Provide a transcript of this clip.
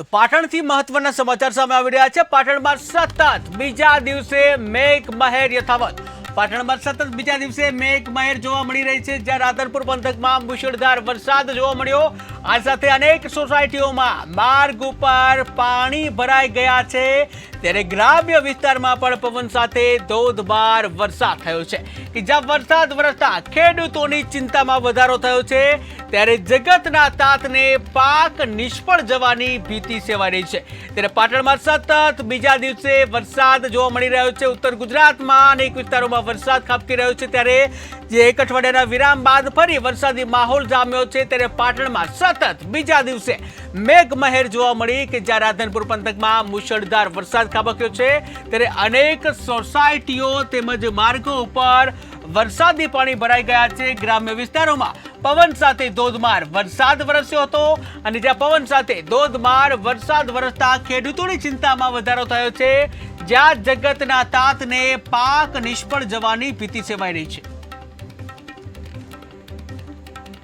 તો પાટણથી મહત્વના સમાચાર સામે આવી રહ્યા છે। પાટણમાં સતત બીજા દિવસે મેઘમહેર યથાવત। પાટણમાં સતત બીજા દિવસે મેઘમહેર જોવા મળી રહી છે, જ્યાં રાધનપુર પંથકમાં મુશળધાર વરસાદ જોવા મળ્યો। આ સાથે અનેક સોસાયટીઓમાં માર્ગ ઉપર પાણી ભરાઈ ગયા છે, ત્યારે ગ્રામ્ય વિસ્તારમાં પણ પવન સાથે ધોધમાર વરસાદ થયો છે કે જ્યાં વરસાદ વરસતા ખેડૂતોની ચિંતામાં વધારો થયો છે, ત્યારે જગતના તાતને પાક નિષ્ફળ જવાની ભીતિ સેવાઈ રહી છે। ત્યારે પાટણમાં સતત બીજા દિવસે વરસાદ જોવા મળી રહ્યો છે। ઉત્તર ગુજરાતમાં અનેક વિસ્તારોમાં વરસાદ ખાબકી રહ્યો છે, ત્યારે જે એક અઠવાડિયાના વિરામ બાદ ફરી વરસાદી માહોલ જામ્યો છે, ત્યારે પાટણમાં સતત બીજા દિવસે મેઘમહેર જોવા મળી કે જ્યાં રાધનપુર પંથકમાં મુશળધાર વરસાદ ખાબક્યો છે, ત્યારે અનેક સોસાયટીઓ તેમજ માર્ગો ઉપર વરસાદી પાણી ભરાઈ ગયા છે। ગ્રામ્ય વિસ્તારોમાં પવન સાથે ધોધમાર વરસાદ વરસ્યો હતો, અને જ્યાં પવન સાથે ધોધમાર વરસાદ વરસતા ખેડૂતોની ચિંતામાં વધારો થયો છે, જ્યાં જગતના તાતને પાક નિષ્ફળ જવાની ભીતિ સેવાઈ રહી છે।